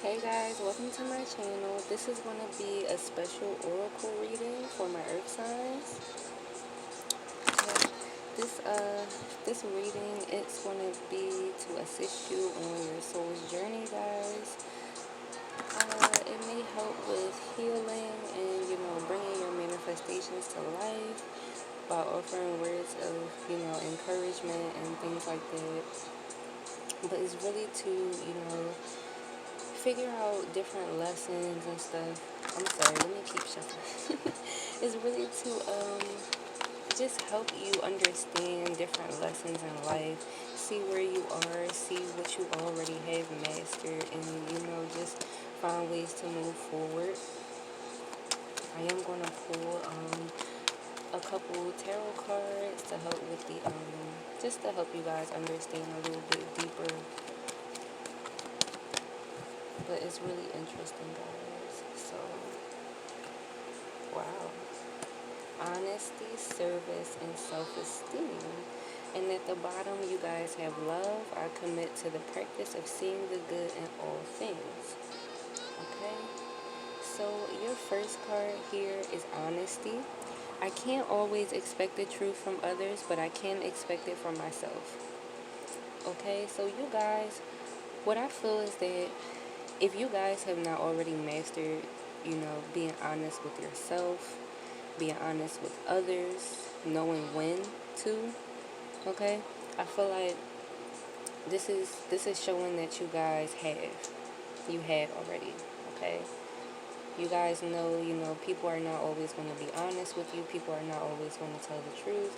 Hey guys, welcome to my channel. This is going to be a special oracle reading for my earth signs. Okay. This reading, it's going to be to assist you on your soul's journey, guys. It may help with healing and, bringing your manifestations to life by offering words of, encouragement and things like that. But it's really to, figure out different lessons and stuff. I'm sorry, let me keep shuffling. It's really to just help you understand different lessons in life, see where you are, see what you already have mastered, and just find ways to move forward. I am going to pull a couple tarot cards to help with the just to help you guys understand a little bit deeper. But it's really interesting, guys. So, wow. Honesty, service, and self-esteem. And at the bottom, you guys have love. I commit to the practice of seeing the good in all things. Okay? So, your first card here is honesty. I can't always expect the truth from others, but I can expect it from myself. Okay? So, you guys, what I feel is that if you guys have not already mastered, being honest with yourself, being honest with others, knowing when to, okay? I feel like this is showing that you guys have already, okay? You guys know, people are not always going to be honest with you. People are not always going to tell the truth.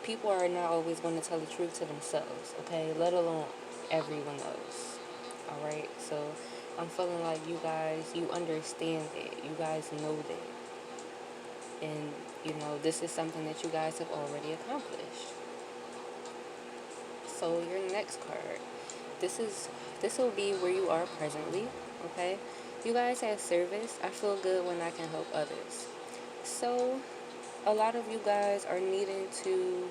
People are not always going to tell the truth to themselves, okay? Let alone everyone else. Alright, so I'm feeling like you guys, you understand that. You guys know that. And, this is something that you guys have already accomplished. So your next card, this will be where you are presently, okay? You guys have service. I feel good when I can help others. So a lot of you guys are needing to,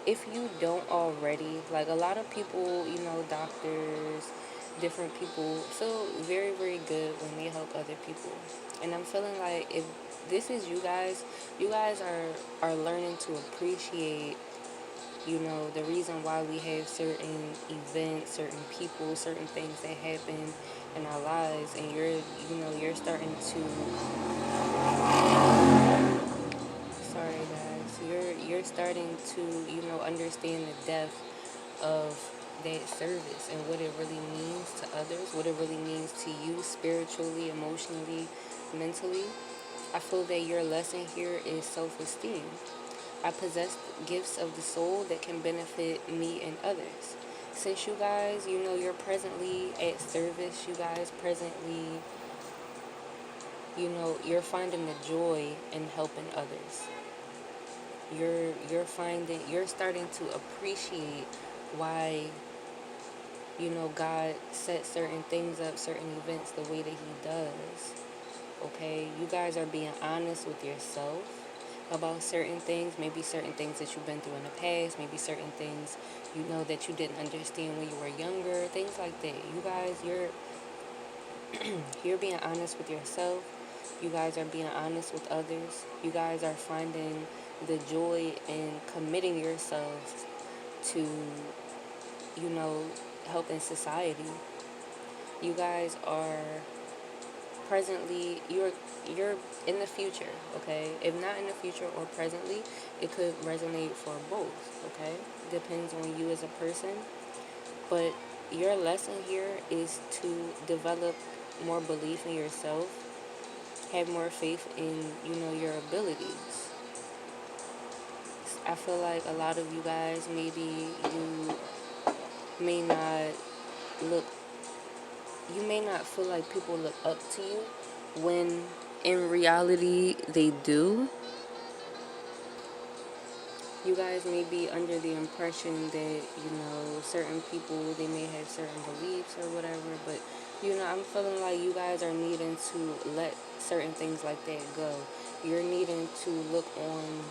if you don't already, like a lot of people, doctors, different people feel very, very good when they help other people. And I'm feeling like if this is you guys are learning to appreciate, the reason why we have certain events, certain people, certain things that happen in our lives, and you're starting to, sorry guys, you're starting to, understand the depth of that service and what it really means to others, what it really means to you spiritually, emotionally, mentally. I feel that your lesson here is self-esteem. I possess gifts of the soul that can benefit me and others. Since you guys, you're presently at service, you guys presently, you're finding the joy in helping others. You're starting to appreciate why, God sets certain things up, certain events the way that he does. Okay, you guys are being honest with yourself about certain things, maybe certain things that you've been through in the past, maybe certain things that you didn't understand when you were younger, things like that. You guys, you're being honest with yourself. You guys are being honest with others. You guys are finding the joy in committing yourselves to, helping society. You guys are presently, you're in the future, okay? If not in the future or presently, it could resonate for both, okay? Depends on you as a person. But your lesson here is to develop more belief in yourself, have more faith in, your abilities. I feel like a lot of you guys, maybe you may not look, you may not feel like people look up to you when in reality they do. You guys may be under the impression that, certain people, they may have certain beliefs or whatever, but, I'm feeling like you guys are needing to let certain things like that go. You're needing to look on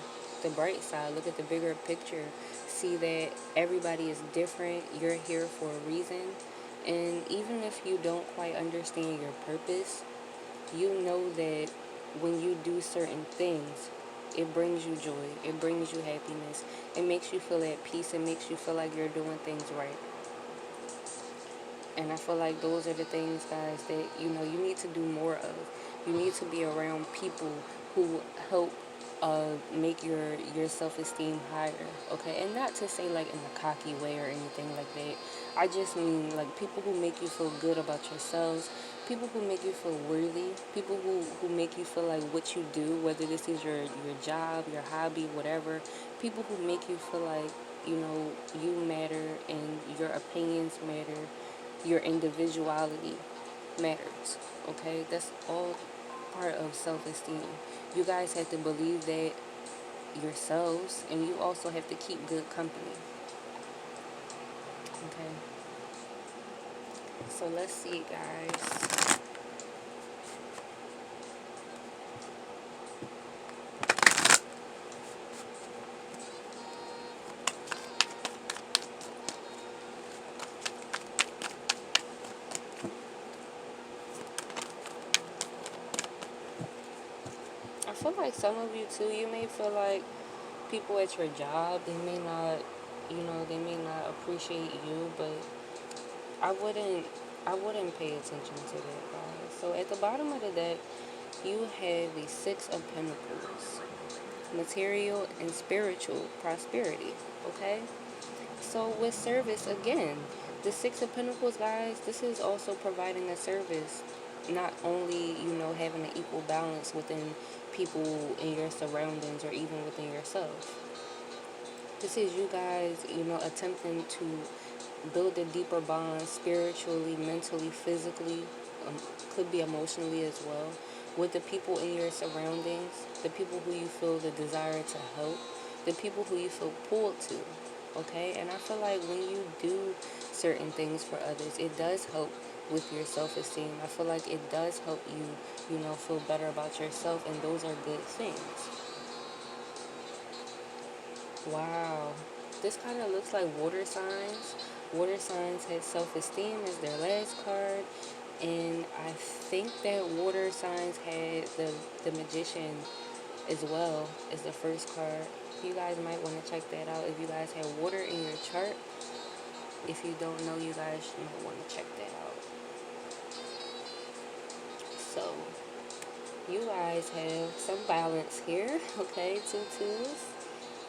the bright side, look at the bigger picture, see that everybody is different, you're here for a reason, And even if you don't quite understand your purpose, you know that when you do certain things, it brings you joy, it brings you happiness, it makes you feel at peace, it makes you feel like you're doing things right. And I feel like those are the things, guys, that you need to do more of. You need to be around people who help make your self-esteem higher, okay? And not to say like in a cocky way or anything like that. I just mean like people who make you feel good about yourselves, people who make you feel worthy, people who make you feel like what you do, whether this is your job, your hobby, whatever, people who make you feel like you matter and your opinions matter, your individuality matters, okay? That's all part of self-esteem. You guys have to believe that yourselves, and you also have to keep good company, okay? So let's see, guys. I feel like some of you too, you may feel like people at your job, they may not appreciate you, but I wouldn't I wouldn't pay attention to that, guys. So at the bottom of the deck, you have the Six of Pentacles, material and spiritual prosperity, okay? So with service, again, the Six of Pentacles, guys, this is also providing a service, not only, having an equal balance within people in your surroundings or even within yourself. This is you guys, attempting to build a deeper bond spiritually, mentally, physically, could be emotionally as well, with the people in your surroundings, the people who you feel the desire to help, the people who you feel pulled to, okay? And I feel like when you do certain things for others, it does help with your self-esteem. I feel like it does help you, feel better about yourself, and those are good things. Wow. This kind of looks like water signs. Water signs had self-esteem as their last card. And I think that water signs had the magician as well as the first card. You guys might want to check that out if you guys have water in your chart. If you don't know, you guys might want to check that out. So, you guys have some balance here, okay? Two twos.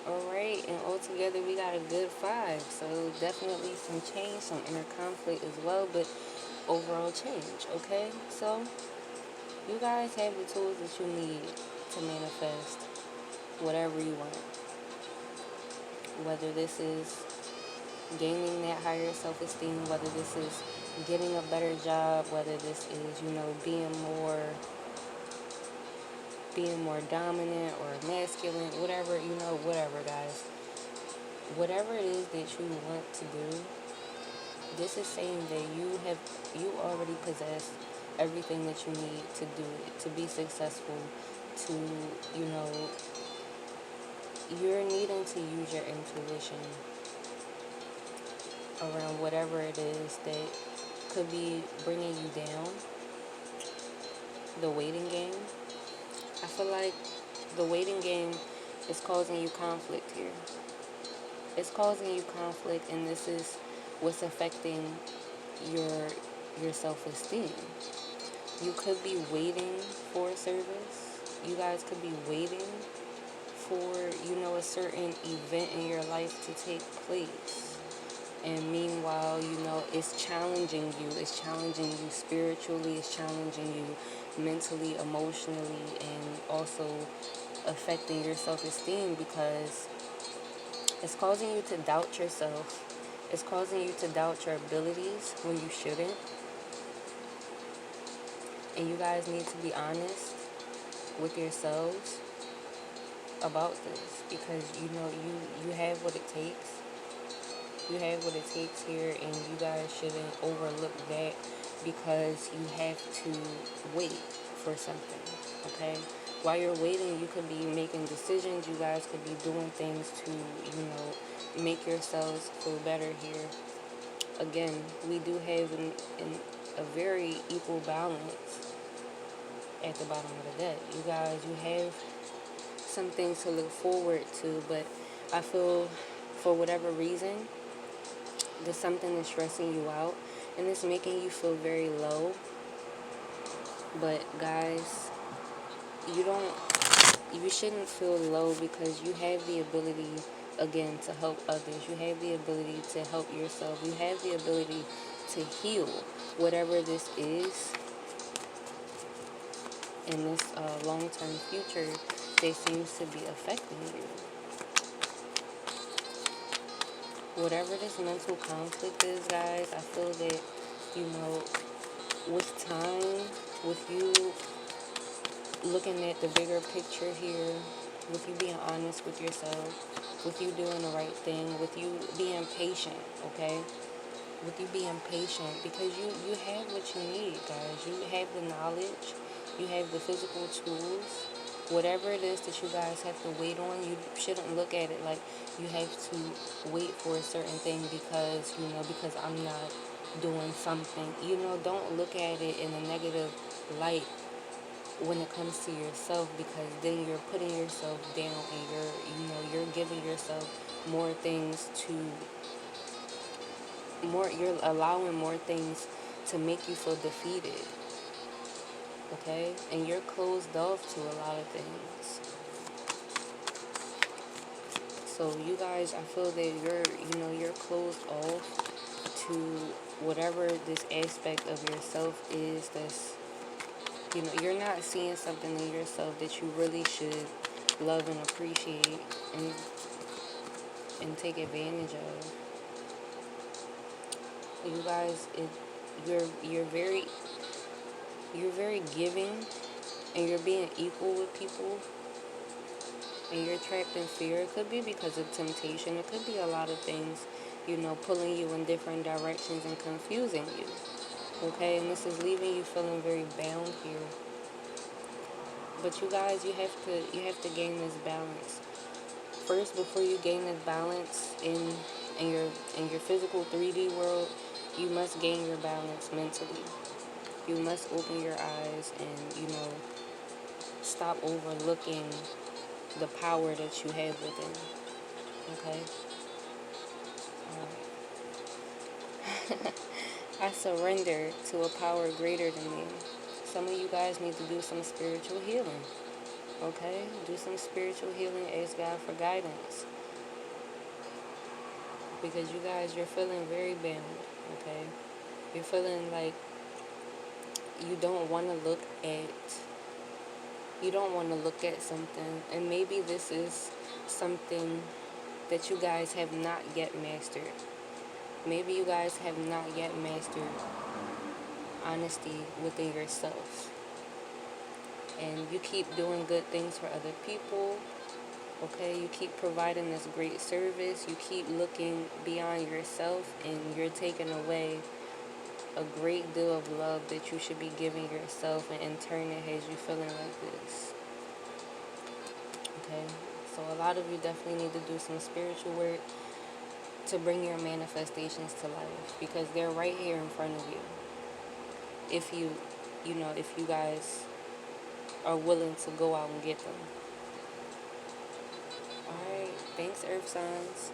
Alright, and altogether we got a good 5. So definitely some change, some inner conflict as well, but overall change, okay? So you guys have the tools that you need to manifest whatever you want. Whether this is gaining that higher self-esteem, whether this is getting a better job, whether this is, being more dominant or masculine, whatever, guys. Whatever it is that you want to do, this is saying that you already possess everything that you need to do it, to be successful, to, you're needing to use your intuition around whatever it is that could be bringing you down. The waiting game. I feel like the waiting game is causing you conflict here. It's causing you conflict, and this is what's affecting your self-esteem. You could be waiting for a service. You guys could be waiting for, a certain event in your life to take place. And meanwhile, it's challenging you. It's challenging you spiritually. It's challenging you mentally, emotionally, and also affecting your self-esteem, because it's causing you to doubt yourself. It's causing you to doubt your abilities when you shouldn't. And you guys need to be honest with yourselves about this, because you have what it takes. You have what it takes here, and you guys shouldn't overlook that because you have to wait for something, okay? While you're waiting, you could be making decisions. You guys could be doing things to, make yourselves feel better here. again, we do have a very equal balance at the bottom of the deck. You guys, you have some things to look forward to, but I feel for whatever reason, there's something that's stressing you out and it's making you feel very low. But guys, you shouldn't feel low, because you have the ability, again, to help others. You have the ability to help yourself. You have the ability to heal whatever this is in this long-term future that seems to be affecting you. Whatever this mental conflict is, guys, I feel that, with time, with you looking at the bigger picture here, with you being honest with yourself, with you doing the right thing, with you being patient, okay? With you being patient, because you have what you need, guys. You have the knowledge, you have the physical tools. Whatever it is that you guys have to wait on, you shouldn't look at it like you have to wait for a certain thing because I'm not doing something. Don't look at it in a negative light when it comes to yourself, because then you're putting yourself down and you're giving yourself more things you're allowing more things to make you feel defeated. Okay? And you're closed off to a lot of things. So you guys, I feel that you're closed off to whatever this aspect of yourself is that's, you're not seeing something in yourself that you really should love and appreciate and take advantage of. You guys, you're very giving, and you're being equal with people, and you're trapped in fear. It could be because of temptation. It could be a lot of things, pulling you in different directions and confusing you. Okay, and this is leaving you feeling very bound here. But you guys, you have to gain this balance. First, before you gain this balance in your physical 3D world, you must gain your balance mentally. You must open your eyes and, stop overlooking the power that you have within. Okay? Alright. I surrender to a power greater than me. Some of you guys need to do some spiritual healing. Okay? Do some spiritual healing. Ask God for guidance. Because you guys, you're feeling very bound. Okay? You're feeling like you don't want to look at something, and maybe this is something that you guys have not yet mastered. Maybe you guys have not yet mastered honesty within yourself, and you keep doing good things for other people. Okay, you keep providing this great service, you keep looking beyond yourself, and you're taking away a great deal of love that you should be giving yourself, and in turn it has you feeling like this. Okay, so a lot of you definitely need to do some spiritual work to bring your manifestations to life, because they're right here in front of you. If you guys are willing to go out and get them. Alright, thanks, Earth signs.